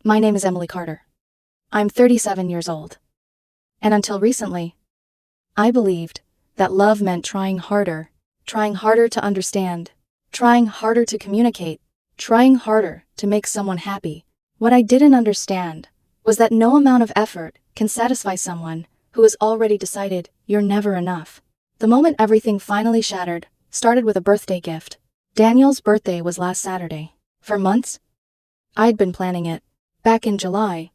My name is Emily Carter. I'm 37 years old. And until recently, I believed that love meant trying harder to understand, trying harder to communicate, trying harder to make someone happy. What I didn't understand was that no amount of effort can satisfy someone who has already decided you're never enough. The moment everything finally shattered started with a birthday gift. Daniel's birthday was last Saturday. For months, I'd been planning it. Back in July,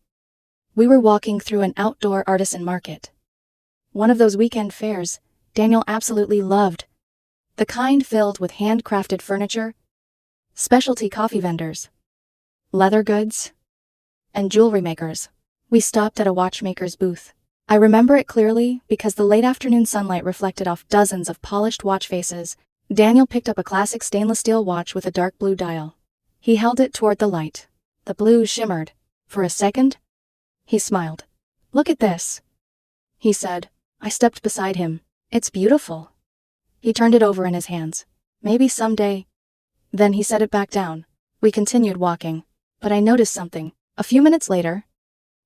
we were walking through an outdoor artisan market. One of those weekend fairs Daniel absolutely loved. The kind filled with handcrafted furniture, specialty coffee vendors, leather goods, and jewelry makers. We stopped at a watchmaker's booth. I remember it clearly because the late afternoon sunlight reflected off dozens of polished watch faces. Daniel picked up a classic stainless steel watch with a dark blue dial. He held it toward the light. The blue shimmered. For a second, he smiled. "Look at this," he said. I stepped beside him. "It's beautiful." He turned it over in his hands. "Maybe someday." Then he set it back down. We continued walking, but I noticed something. A few minutes later,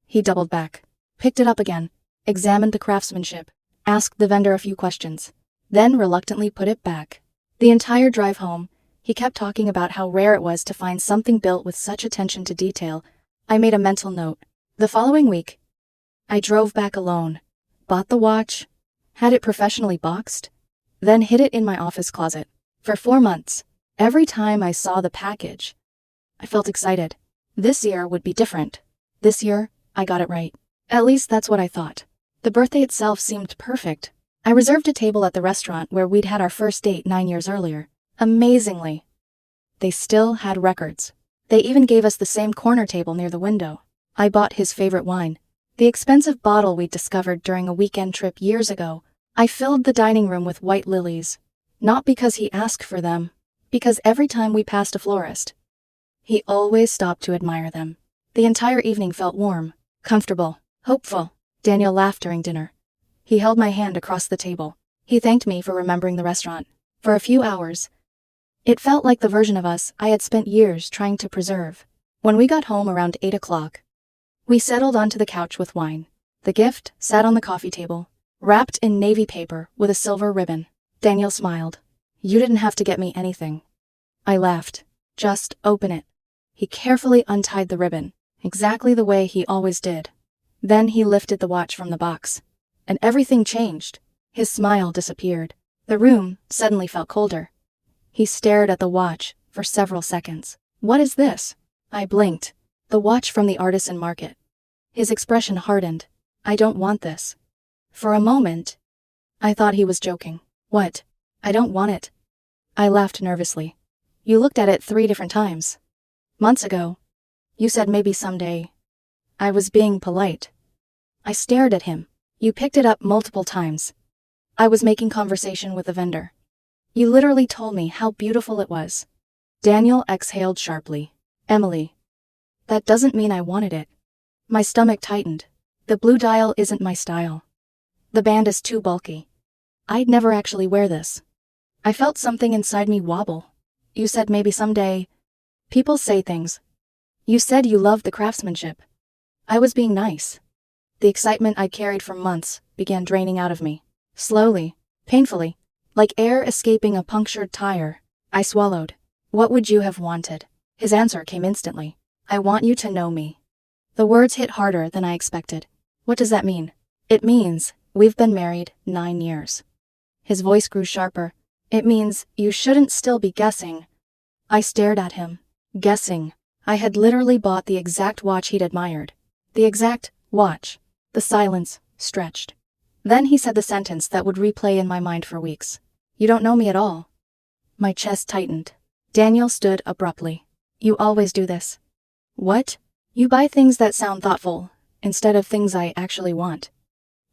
he doubled back, picked it up again, examined the craftsmanship, asked the vendor a few questions, then reluctantly put it back. The entire drive home, he kept talking about how rare it was to find something built with such attention to detail. I made a mental note. The following week, I drove back alone, bought the watch, had it professionally boxed, then hid it in my office closet. For 4 months, every time I saw the package, I felt excited. This year would be different. This year, I got it right. At least that's what I thought. The birthday itself seemed perfect. I reserved a table at the restaurant where we'd had our first date 9 years earlier. Amazingly, they still had records. They even gave us the same corner table near the window. I bought his favorite wine, the expensive bottle we'd discovered during a weekend trip years ago. I filled the dining room with white lilies, not because he asked for them, because every time we passed a florist, he always stopped to admire them. The entire evening felt warm, comfortable, hopeful. Daniel laughed during dinner. He held my hand across the table. He thanked me for remembering the restaurant. For a few hours, it felt like the version of us I had spent years trying to preserve. When we got home around 8 o'clock, we settled onto the couch with wine. The gift sat on the coffee table, wrapped in navy paper with a silver ribbon. Daniel smiled. "You didn't have to get me anything." I laughed. "Just open it." He carefully untied the ribbon, exactly the way he always did. Then he lifted the watch from the box, and everything changed. His smile disappeared. The room suddenly felt colder. He stared at the watch for several seconds. "What is this?" I blinked. "The watch from the artisan market." His expression hardened. "I don't want this." For a moment, I thought he was joking. "What? I don't want it." I laughed nervously. "You looked at it 3 different times. Months ago. You said maybe someday." I was being polite. I stared at him. "You picked it up multiple times." I was making conversation with the vendor. "You literally told me how beautiful it was." Daniel exhaled sharply. "Emily, that doesn't mean I wanted it." My stomach tightened. The blue dial isn't my style. The band is too bulky. I'd never actually wear this. I felt something inside me wobble. "You said maybe someday." People say things. "You said you loved the craftsmanship." I was being nice. The excitement I'd carried for months began draining out of me. Slowly, painfully, like air escaping a punctured tire, I swallowed. "What would you have wanted?" His answer came instantly. "I want you to know me." The words hit harder than I expected. "What does that mean?" "It means we've been married 9 years. His voice grew sharper. "It means you shouldn't still be guessing." I stared at him. Guessing. I had literally bought the exact watch he'd admired. The exact watch. The silence stretched. Then he said the sentence that would replay in my mind for weeks. "You don't know me at all." My chest tightened. Daniel stood abruptly. "You always do this." "What?" "You buy things that sound thoughtful, instead of things I actually want."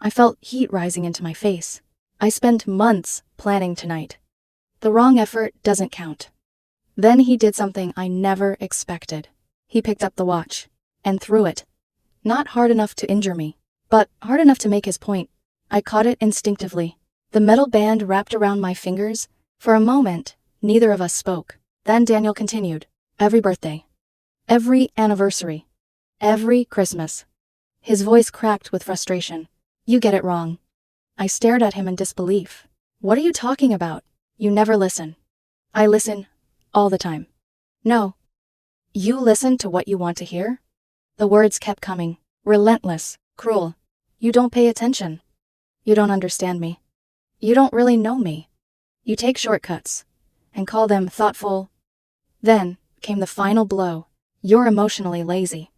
I felt heat rising into my face. "I spent months planning tonight. The wrong effort doesn't count." Then he did something I never expected. He picked up the watch and threw it. Not hard enough to injure me, but hard enough to make his point. I caught it instinctively. The metal band wrapped around my fingers. For a moment, neither of us spoke. Then Daniel continued. "Every birthday, every anniversary, Every Christmas. His voice cracked with frustration. You get it wrong. I stared at him in disbelief. What are you talking about? You never listen. I listen. All the time. No. You listen to what you want to hear? The words kept coming. Relentless. Cruel. You don't pay attention. You don't understand me. You don't really know me. You take shortcuts and call them thoughtful. Then came the final blow. You're emotionally lazy.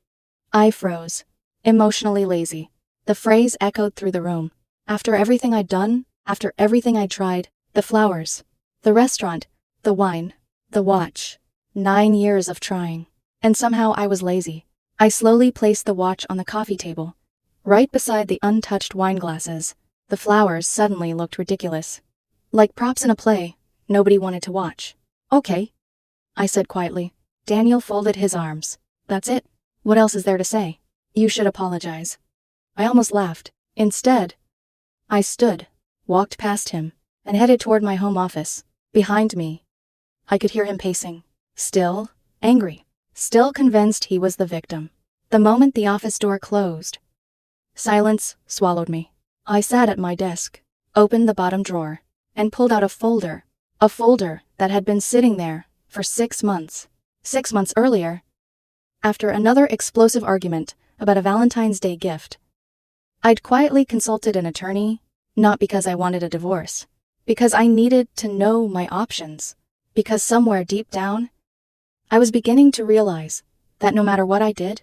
I froze. Emotionally lazy. The phrase echoed through the room. After everything I'd done, after everything I'd tried, the flowers, the restaurant, the wine, the watch. 9 years of trying. And somehow I was lazy. I slowly placed the watch on the coffee table, right beside the untouched wine glasses. The flowers suddenly looked ridiculous. Like props in a play nobody wanted to watch. Okay, I said quietly. Daniel folded his arms. That's it. What else is there to say? You should apologize. I almost laughed. Instead, I stood, walked past him, and headed toward my home office. Behind me, I could hear him pacing. Still angry. Still convinced he was the victim. The moment the office door closed, silence swallowed me. I sat at my desk, opened the bottom drawer, and pulled out a folder that had been sitting there for 6 months. 6 months earlier, after another explosive argument about a Valentine's Day gift, I'd quietly consulted an attorney, not because I wanted a divorce, because I needed to know my options, because somewhere deep down, I was beginning to realize that no matter what I did,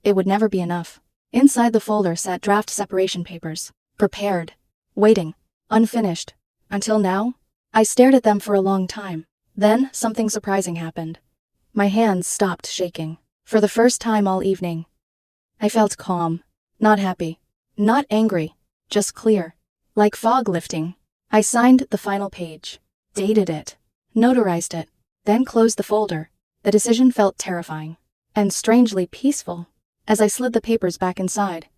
it would never be enough. Inside the folder sat draft separation papers, prepared, waiting, unfinished. Until now, I stared at them for a long time. Then something surprising happened. My hands stopped shaking. For the first time all evening, I felt calm, not happy, not angry, just clear, like fog lifting. I signed the final page, dated it, notarized it, then closed the folder. The decision felt terrifying and strangely peaceful. As I slid the papers back inside,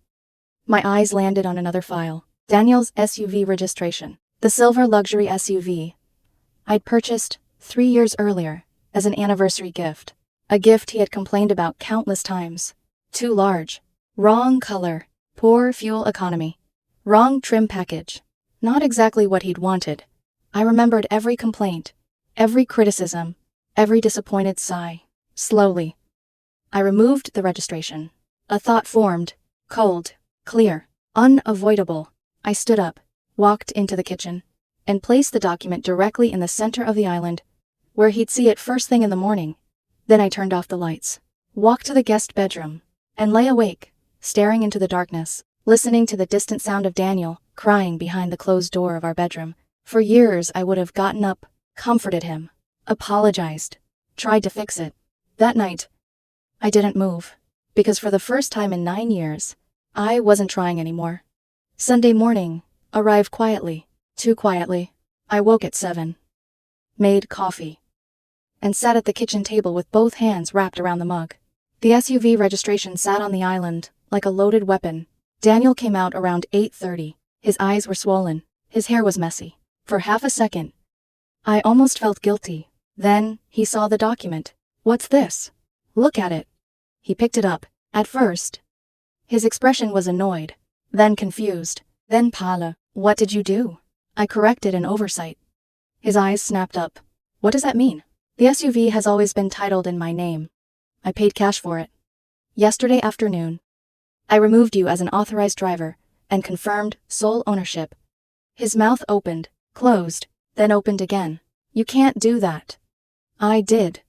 my eyes landed on another file. Daniel's SUV registration. The silver luxury SUV I'd purchased 3 years earlier as an anniversary gift. A gift he had complained about countless times. Too large. Wrong color. Poor fuel economy. Wrong trim package. Not exactly what he'd wanted. I remembered every complaint, every criticism, every disappointed sigh. Slowly, I removed the registration. A thought formed. Cold, clear, unavoidable. I stood up, walked into the kitchen, and placed the document directly in the center of the island, where he'd see it first thing in the morning. Then I turned off the lights, walked to the guest bedroom, and lay awake, staring into the darkness, listening to the distant sound of Daniel crying behind the closed door of our bedroom. For years I would have gotten up, comforted him, apologized, tried to fix it. That night, I didn't move, because for the first time in 9 years, I wasn't trying anymore. Sunday morning arrived quietly, too quietly. I woke at 7, made coffee, and sat at the kitchen table with both hands wrapped around the mug. The SUV registration sat on the island like a loaded weapon. Daniel came out around 8:30. His eyes were swollen. His hair was messy. For half a second, I almost felt guilty. Then he saw the document. What's this? Look at it. He picked it up. At first, his expression was annoyed, then confused, then pale. What did you do? I corrected an oversight. His eyes snapped up. What does that mean? The SUV has always been titled in my name. I paid cash for it. Yesterday afternoon, I removed you as an authorized driver and confirmed sole ownership. His mouth opened, closed, then opened again. You can't do that. I did.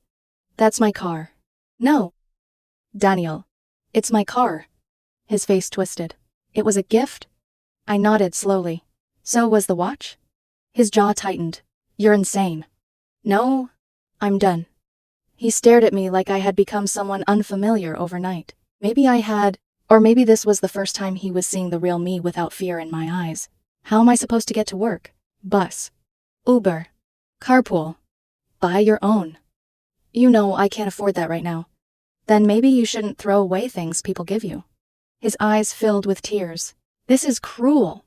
That's my car. No. Daniel. It's my car. His face twisted. It was a gift? I nodded slowly. So was the watch? His jaw tightened. You're insane. No, I'm done. He stared at me like I had become someone unfamiliar overnight. Maybe I had, or maybe this was the first time he was seeing the real me without fear in my eyes. How am I supposed to get to work? Bus. Uber. Carpool. Buy your own. You know I can't afford that right now. Then maybe you shouldn't throw away things people give you. His eyes filled with tears. This is cruel.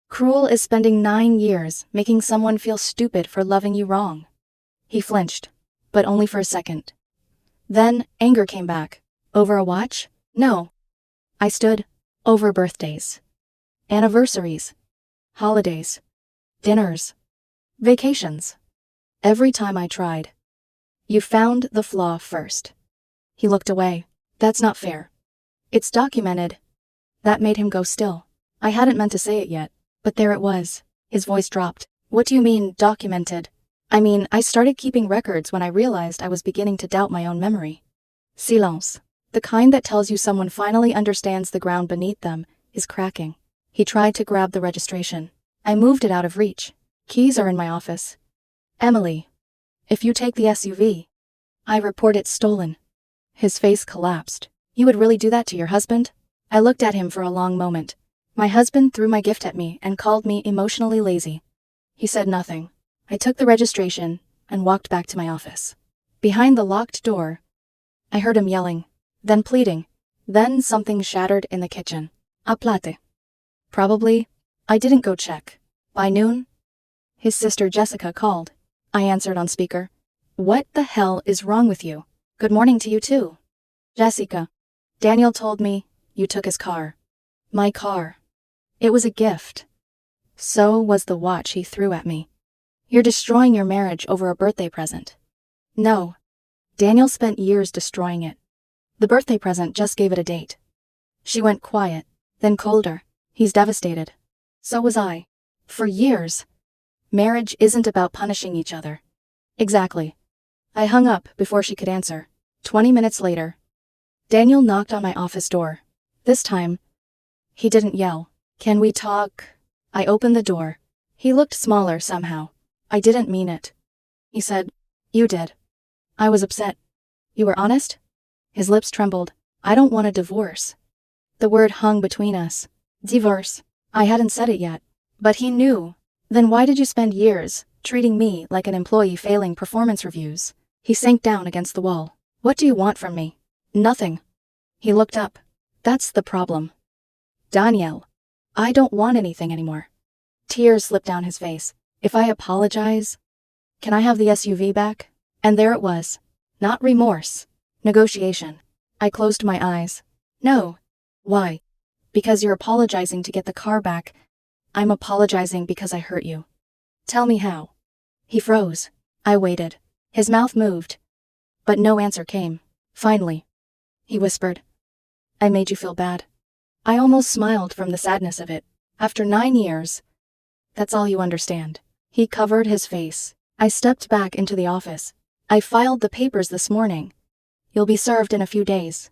Cruel is spending 9 years making someone feel stupid for loving you wrong. He flinched, but only for a second. Then anger came back. Over a watch? No. I stood over birthdays, anniversaries, holidays, dinners, vacations. Every time I tried. You found the flaw first. He looked away. That's not fair. It's documented. That made him go still. I hadn't meant to say it yet, but there it was. His voice dropped. What do you mean, documented? I mean, I started keeping records when I realized I was beginning to doubt my own memory. Silence. The kind that tells you someone finally understands the ground beneath them is cracking. He tried to grab the registration. I moved it out of reach. Keys are in my office. Emily. If you take the SUV, I report it stolen. His face collapsed. You would really do that to your husband? I looked at him for a long moment. My husband threw my gift at me and called me emotionally lazy. He said nothing. I took the registration and walked back to my office. Behind the locked door, I heard him yelling, then pleading. Then something shattered in the kitchen. A plate. Probably. I didn't go check. By noon, his sister Jessica called. I answered on speaker. What the hell is wrong with you? Good morning to you too. Jessica. Daniel told me you took his car. My car. It was a gift. So was the watch he threw at me. You're destroying your marriage over a birthday present. No. Daniel spent years destroying it. The birthday present just gave it a date. She went quiet, then colder. He's devastated. So was I. For years. Marriage isn't about punishing each other. Exactly. I hung up before she could answer. 20 minutes later, Daniel knocked on my office door. This time, he didn't yell. Can we talk? I opened the door. He looked smaller somehow. I didn't mean it. He said, you did. I was upset. You were honest? His lips trembled. I don't want a divorce. The word hung between us. Divorce. I hadn't said it yet. But he knew. Then why did you spend years treating me like an employee failing performance reviews? He sank down against the wall. What do you want from me? Nothing. He looked up. That's the problem. Daniel. I don't want anything anymore. Tears slipped down his face. If I apologize, can I have the SUV back? And there it was. Not remorse. Negotiation. I closed my eyes. No. Why? Because you're apologizing to get the car back. I'm apologizing because I hurt you. Tell me how. He froze. I waited. His mouth moved. But no answer came. Finally, he whispered, I made you feel bad. I almost smiled from the sadness of it. After 9 years. That's all you understand. He covered his face. I stepped back into the office. I filed the papers this morning. You'll be served in a few days.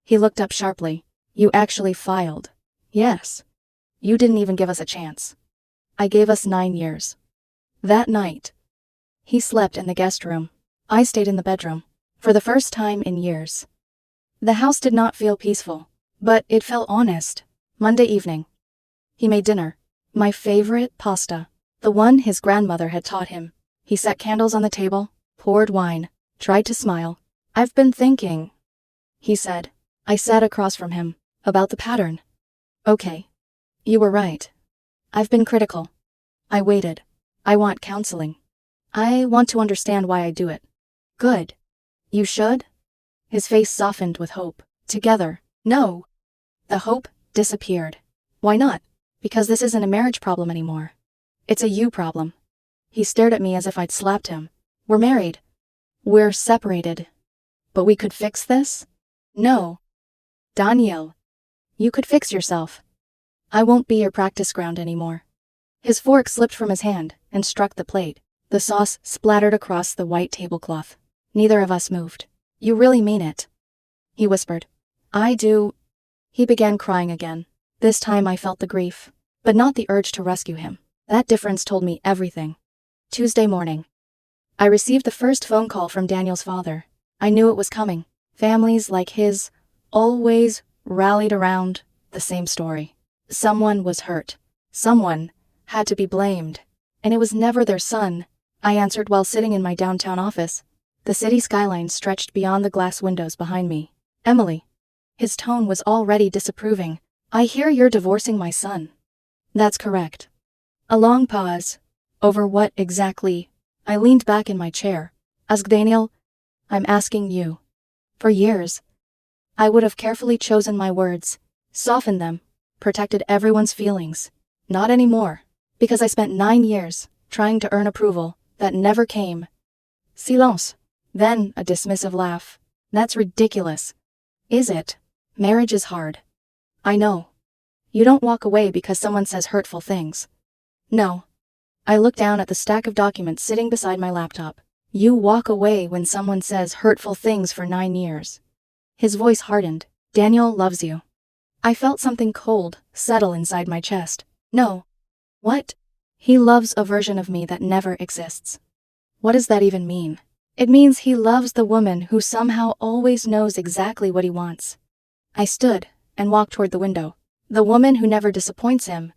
He looked up sharply. You actually filed? Yes. You didn't even give us a chance. I gave us 9 years. That night, he slept in the guest room. I stayed in the bedroom. For the first time in years. The house did not feel peaceful, but it felt honest. Monday evening. He made dinner. My favorite pasta. The one his grandmother had taught him. He set candles on the table, poured wine, tried to smile. I've been thinking, he said. I sat across from him. About the pattern. Okay. You were right. I've been critical. I waited. I want counseling. I want to understand why I do it. Good. You should? His face softened with hope. Together. No. The hope disappeared. Why not? Because this isn't a marriage problem anymore. It's a you problem. He stared at me as if I'd slapped him. We're married. We're separated. But we could fix this? No. Daniel. You could fix yourself. I won't be your practice ground anymore. His fork slipped from his hand and struck the plate. The sauce splattered across the white tablecloth. Neither of us moved. You really mean it? He whispered. I do. He began crying again. This time I felt the grief, but not the urge to rescue him. That difference told me everything. Tuesday morning. I received the first phone call from Daniel's father. I knew it was coming. Families like his always rallied around the same story. Someone was hurt. Someone had to be blamed. And it was never their son. I answered while sitting in my downtown office. The city skyline stretched beyond the glass windows behind me. Emily. His tone was already disapproving. I hear you're divorcing my son. That's correct. A long pause. Over what exactly? I leaned back in my chair. Ask Daniel. I'm asking you. For years, I would have carefully chosen my words, softened them, protected everyone's feelings. Not anymore, because I spent 9 years trying to earn approval that never came. Silence. Then a dismissive laugh. That's ridiculous. Is it? Marriage is hard. I know. You don't walk away because someone says hurtful things. No. I look down at the stack of documents sitting beside my laptop. You walk away when someone says hurtful things for 9 years. His voice hardened. Daniel loves you. I felt something cold settle inside my chest. No. What? He loves a version of me that never exists. What does that even mean? It means he loves the woman who somehow always knows exactly what he wants. I stood and walked toward the window. The woman who never disappoints him.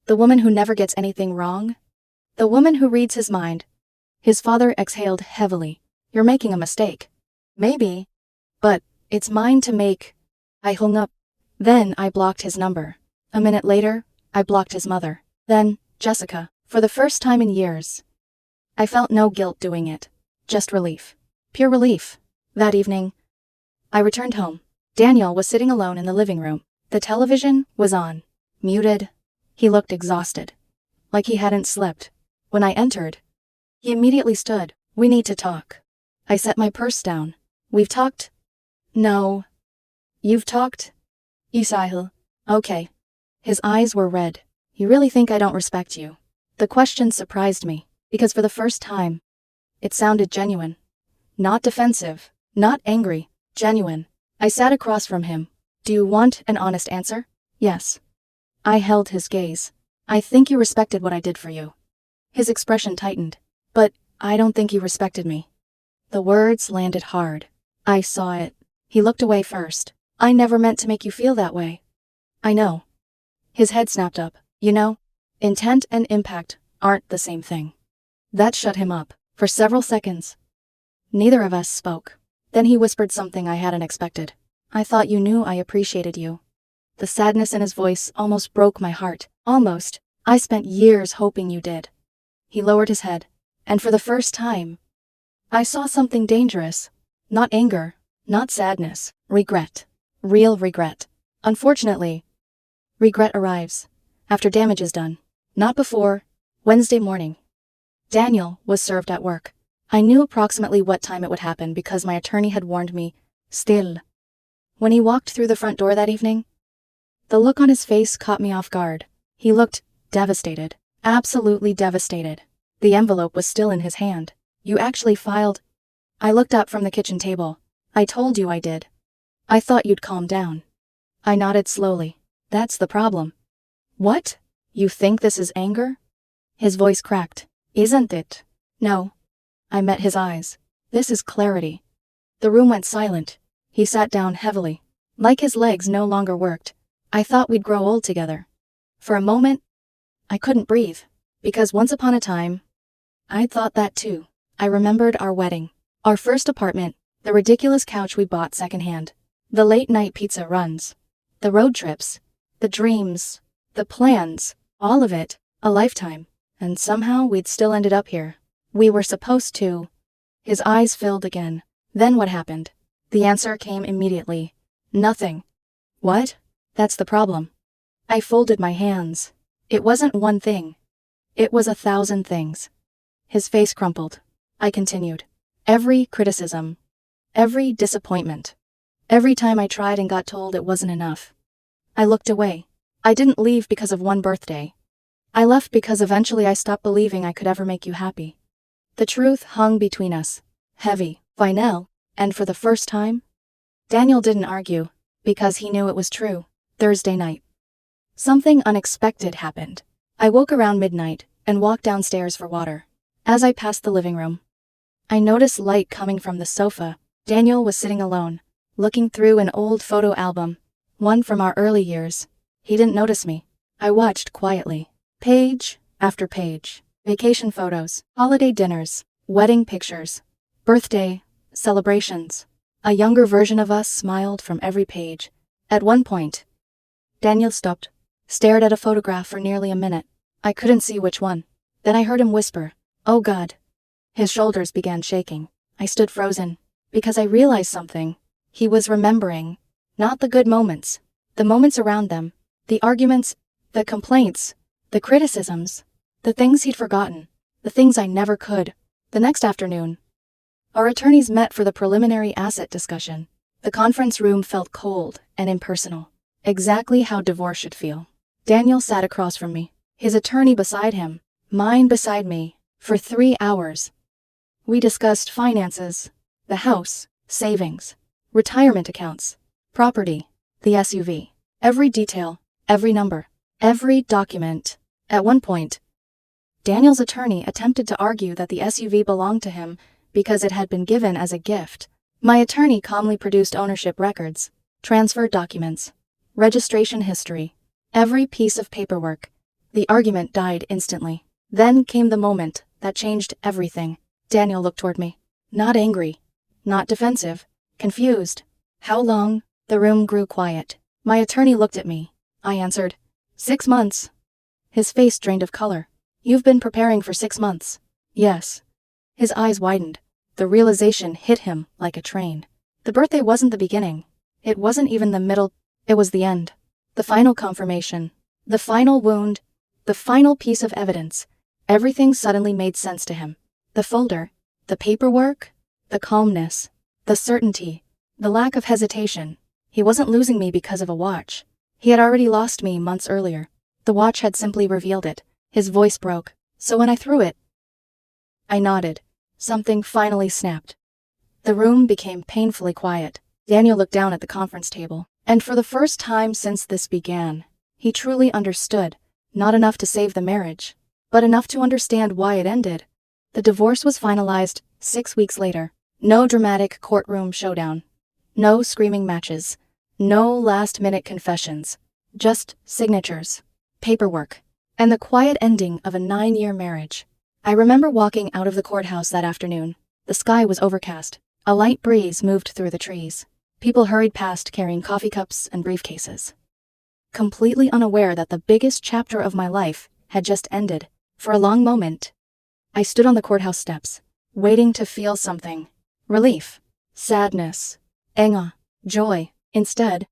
The woman who never gets anything wrong. The woman who reads his mind. His father exhaled heavily. You're making a mistake. Maybe. But it's mine to make. I hung up. Then I blocked his number. A minute later, I blocked his mother. Then, Jessica. For the first time in years. I felt no guilt doing it. Just relief. Pure relief. That evening, I returned home. Daniel was sitting alone in the living room. The television was on. Muted. He looked exhausted. Like he hadn't slept. When I entered, he immediately stood. We need to talk. I set my purse down. We've talked? No. You've talked? Isahil. Okay. His eyes were red. You really think I don't respect you? The question surprised me, because for the first time, it sounded genuine. Not defensive. Not angry. Genuine. I sat across from him. Do you want an honest answer? Yes. I held his gaze. I think you respected what I did for you. His expression tightened. But I don't think you respected me. The words landed hard. I saw it. He looked away first. I never meant to make you feel that way. I know. His head snapped up. You know, intent and impact aren't the same thing. That shut him up. For several seconds, neither of us spoke. Then he whispered something I hadn't expected. I thought you knew I appreciated you. The sadness in his voice almost broke my heart. Almost. I spent years hoping you did. He lowered his head, and for the first time, I saw something dangerous. Not anger, not sadness, regret. Real regret. Unfortunately, regret arrives after damage is done, not before. Wednesday morning. Daniel was served at work. I knew approximately what time it would happen because my attorney had warned me. Still. When he walked through the front door that evening, the look on his face caught me off guard. He looked devastated. Absolutely devastated. The envelope was still in his hand. You actually filed? I looked up from the kitchen table. I told you I did. I thought you'd calm down. I nodded slowly. That's the problem. What? You think this is anger? His voice cracked. Isn't it? No. I met his eyes. This is clarity. The room went silent. He sat down heavily. Like his legs no longer worked. I thought we'd grow old together. For a moment, I couldn't breathe. Because once upon a time, I'd thought that too. I remembered our wedding. Our first apartment. The ridiculous couch we bought secondhand. The late-night pizza runs. The road trips. The dreams. The plans. All of it. A lifetime. And somehow we'd still ended up here. We were supposed to. His eyes filled again. Then what happened? The answer came immediately. Nothing. What? That's the problem. I folded my hands. It wasn't one thing. It was 1,000 things. His face crumpled. I continued. Every criticism. Every disappointment. Every time I tried and got told it wasn't enough. I looked away. I didn't leave because of one birthday. I left because eventually I stopped believing I could ever make you happy. The truth hung between us. Heavy, final, and for the first time, Daniel didn't argue, because he knew it was true. Thursday night. Something unexpected happened. I woke around midnight and walked downstairs for water. As I passed the living room, I noticed light coming from the sofa. Daniel was sitting alone, looking through an old photo album, one from our early years. He didn't notice me. I watched quietly. Page after page. Vacation photos, holiday dinners, wedding pictures, birthday, celebrations. A younger version of us smiled from every page. At one point, Daniel stopped, stared at a photograph for nearly a minute. I couldn't see which one. Then I heard him whisper, "Oh God." His shoulders began shaking. I stood frozen, because I realized something. He was remembering. Not the good moments. The moments around them. The arguments, the complaints, the criticisms, the things he'd forgotten, the things I never could. The next afternoon, our attorneys met for the preliminary asset discussion. The conference room felt cold and impersonal. Exactly how divorce should feel. Daniel sat across from me, his attorney beside him, mine beside me, for 3 hours. We discussed finances, the house, savings, retirement accounts, property, the SUV, every detail, every number, every document. At one point, Daniel's attorney attempted to argue that the SUV belonged to him because it had been given as a gift. My attorney calmly produced ownership records, transfer documents, registration history, every piece of paperwork. The argument died instantly. Then came the moment that changed everything. Daniel looked toward me. Not angry, not defensive, confused. How long? The room grew quiet. My attorney looked at me. I answered, 6 months. His face drained of color. You've been preparing for 6 months. Yes. His eyes widened. The realization hit him like a train. The birthday wasn't the beginning. It wasn't even the middle. It was the end. The final confirmation. The final wound. The final piece of evidence. Everything suddenly made sense to him. The folder. The paperwork. The calmness. The certainty. The lack of hesitation. He wasn't losing me because of a watch. He had already lost me months earlier. The watch had simply revealed it. His voice broke. So when I threw it, I nodded. Something finally snapped. The room became painfully quiet. Daniel looked down at the conference table. And for the first time since this began, he truly understood. Not enough to save the marriage, but enough to understand why it ended. The divorce was finalized 6 weeks later. No dramatic courtroom showdown. No screaming matches. No last-minute confessions. Just signatures, paperwork, and the quiet ending of a 9-year marriage. I remember walking out of the courthouse that afternoon. The sky was overcast. A light breeze moved through the trees. People hurried past carrying coffee cups and briefcases. Completely unaware that the biggest chapter of my life had just ended. For a long moment, I stood on the courthouse steps, waiting to feel something. Relief, sadness, anger, joy. Instead,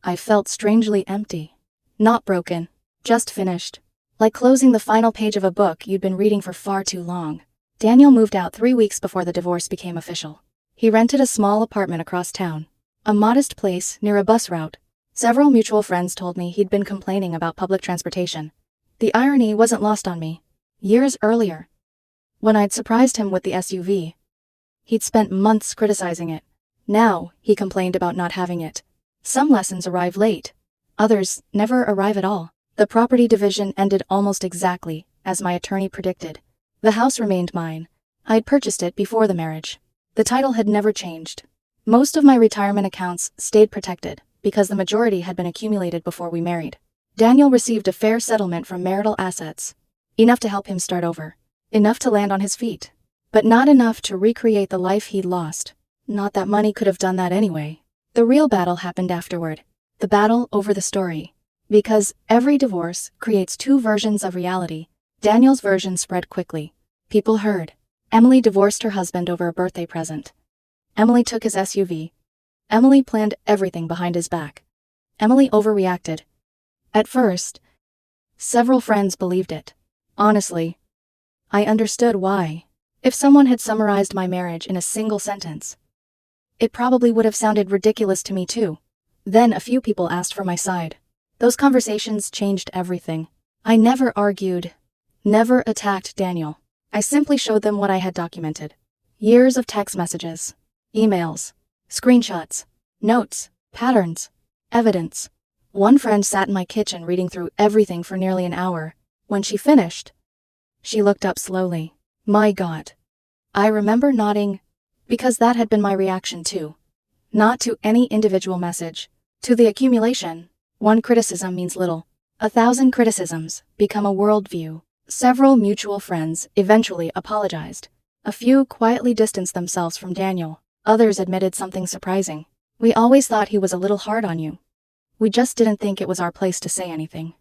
I felt strangely empty. Not broken, just finished. Like closing the final page of a book you'd been reading for far too long. Daniel moved out 3 weeks before the divorce became official. He rented a small apartment across town. A modest place near a bus route. Several mutual friends told me he'd been complaining about public transportation. The irony wasn't lost on me. Years earlier, when I'd surprised him with the SUV, he'd spent months criticizing it. Now, he complained about not having it. Some lessons arrive late. Others never arrive at all. The property division ended almost exactly as my attorney predicted. The house remained mine. I'd purchased it before the marriage. The title had never changed. Most of my retirement accounts stayed protected because the majority had been accumulated before we married. Daniel received a fair settlement from marital assets. Enough to help him start over. Enough to land on his feet. But not enough to recreate the life he'd lost. Not that money could have done that anyway. The real battle happened afterward. The battle over the story. Because every divorce creates 2 versions of reality. Daniel's version spread quickly. People heard. Emily divorced her husband over a birthday present. Emily took his SUV. Emily planned everything behind his back. Emily overreacted. At first, several friends believed it. Honestly, I understood why. If someone had summarized my marriage in a single sentence, it probably would have sounded ridiculous to me too. Then a few people asked for my side. Those conversations changed everything. I never argued, never attacked Daniel. I simply showed them what I had documented. Years of text messages, emails, screenshots, notes, patterns, evidence. One friend sat in my kitchen reading through everything for nearly an hour. When she finished, she looked up slowly. My God. I remember nodding, because that had been my reaction too. Not to any individual message, to the accumulation. One criticism means little. 1,000 criticisms become a worldview. Several mutual friends eventually apologized. A few quietly distanced themselves from Daniel. Others admitted something surprising. We always thought he was a little hard on you. We just didn't think it was our place to say anything.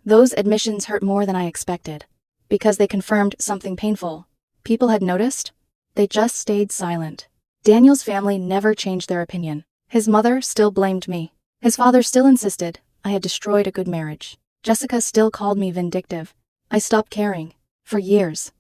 Those admissions hurt more than I expected. Because they confirmed something painful. People had noticed. They just stayed silent. Daniel's family never changed their opinion. His mother still blamed me. His father still insisted I had destroyed a good marriage. Jessica still called me vindictive. I stopped caring. For years.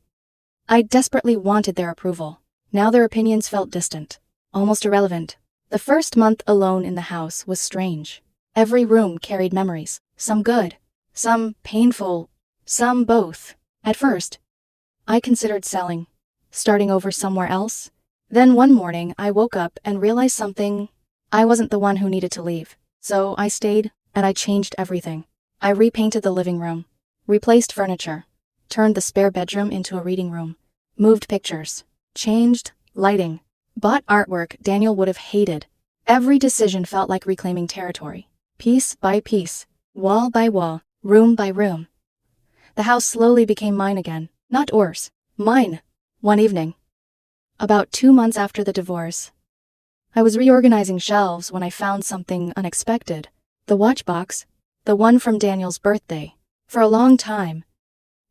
I desperately wanted their approval. Now their opinions felt distant. Almost irrelevant. The first month alone in the house was strange. Every room carried memories. Some good. Some painful. Some both. At first, I considered selling. Starting over somewhere else. Then one morning I woke up and realized something. I wasn't the one who needed to leave. So I stayed, and I changed everything. I repainted the living room. Replaced furniture. Turned the spare bedroom into a reading room. Moved pictures. Changed lighting. Bought artwork Daniel would have hated. Every decision felt like reclaiming territory. Piece by piece. Wall by wall. Room by room. The house slowly became mine again. Not ours. Mine. One evening. About 2 months after the divorce. I was reorganizing shelves when I found something unexpected. The watch box. The one from Daniel's birthday. For a long time,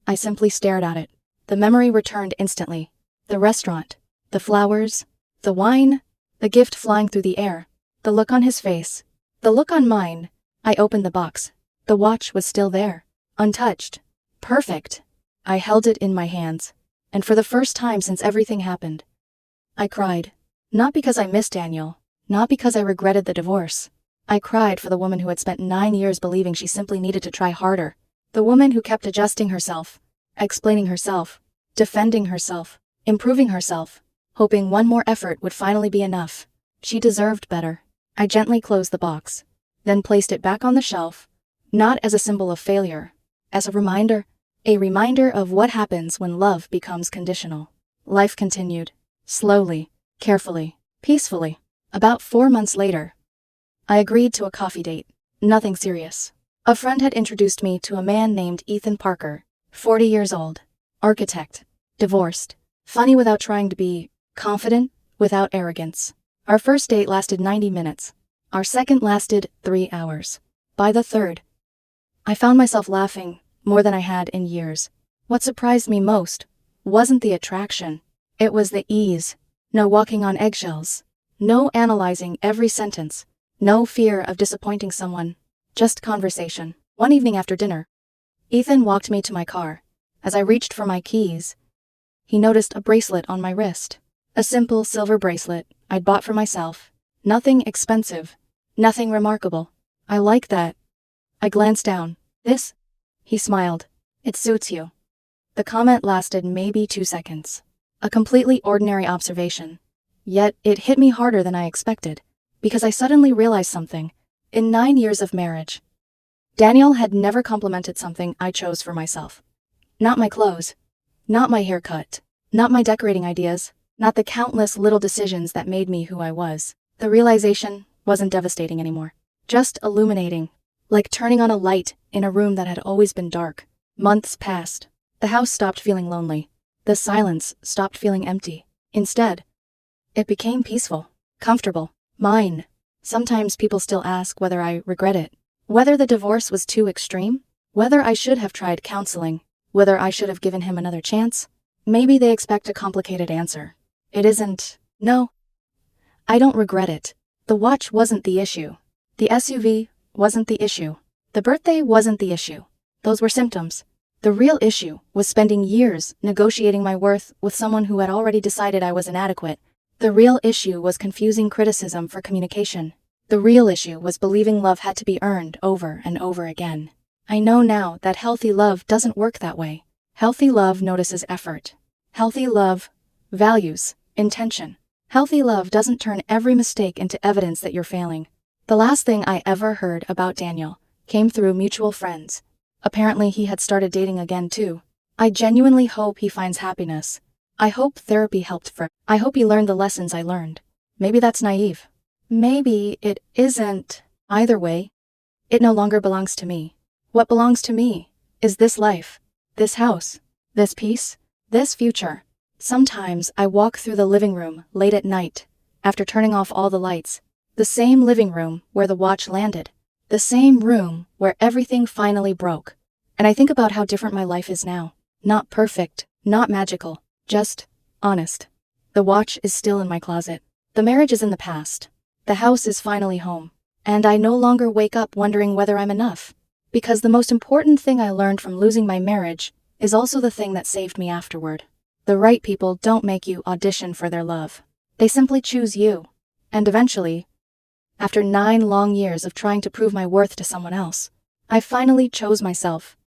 I simply stared at it. The memory returned instantly. The restaurant. The flowers. The wine. The gift flying through the air. The look on his face. The look on mine. I opened the box. The watch was still there. Untouched. Perfect. I held it in my hands. And for the first time since everything happened, I cried. Not because I missed Daniel. Not because I regretted the divorce. I cried for the woman who had spent 9 years believing she simply needed to try harder. The woman who kept adjusting herself, explaining herself, defending herself, improving herself, hoping one more effort would finally be enough. She deserved better. I gently closed the box, then placed it back on the shelf, not as a symbol of failure, as a reminder of what happens when love becomes conditional. Life continued, slowly, carefully, peacefully. About 4 months later, I agreed to a coffee date. Nothing serious. A friend had introduced me to a man named Ethan Parker, 40 years old, architect, divorced, funny without trying to be, confident without arrogance. Our first date lasted 90 minutes. Our second lasted 3 hours. By the third, I found myself laughing more than I had in years. What surprised me most wasn't the attraction. It was the ease. No walking on eggshells. No analyzing every sentence. No fear of disappointing someone. Just conversation. One evening after dinner, Ethan walked me to my car. As I reached for my keys, he noticed a bracelet on my wrist. A simple silver bracelet I'd bought for myself. Nothing expensive. Nothing remarkable. I like that. I glanced down. This? He smiled. It suits you. The comment lasted maybe 2 seconds. A completely ordinary observation. Yet it hit me harder than I expected, because I suddenly realized something. In 9 years of marriage, Daniel had never complimented something I chose for myself. Not my clothes. Not my haircut. Not my decorating ideas. Not the countless little decisions that made me who I was. The realization wasn't devastating anymore. Just illuminating. Like turning on a light in a room that had always been dark. Months passed. The house stopped feeling lonely. The silence stopped feeling empty. Instead, it became peaceful. Comfortable. Mine. Sometimes people still ask whether I regret it. Whether the divorce was too extreme. Whether I should have tried counseling. Whether I should have given him another chance. Maybe they expect a complicated answer. It isn't. No. I don't regret it. The watch wasn't the issue. The SUV wasn't the issue. The birthday wasn't the issue. Those were symptoms. The real issue was spending years negotiating my worth with someone who had already decided I was inadequate. The real issue was confusing criticism for communication. The real issue was believing love had to be earned over and over again. I know now that healthy love doesn't work that way. Healthy love notices effort. Healthy love values intention. Healthy love doesn't turn every mistake into evidence that you're failing. The last thing I ever heard about Daniel came through mutual friends. Apparently he had started dating again too. I genuinely hope he finds happiness. I hope therapy helped I hope he learned the lessons I learned. Maybe that's naive. Maybe it isn't. Either way, it no longer belongs to me. What belongs to me is this life, this house, this peace, this future. Sometimes I walk through the living room late at night, after turning off all the lights. The same living room where the watch landed. The same room where everything finally broke. And I think about how different my life is now. Not perfect, not magical, just honest. The watch is still in my closet. The marriage is in the past. The house is finally home. And I no longer wake up wondering whether I'm enough. Because the most important thing I learned from losing my marriage is also the thing that saved me afterward. The right people don't make you audition for their love. They simply choose you. And eventually, after 9 long years of trying to prove my worth to someone else, I finally chose myself.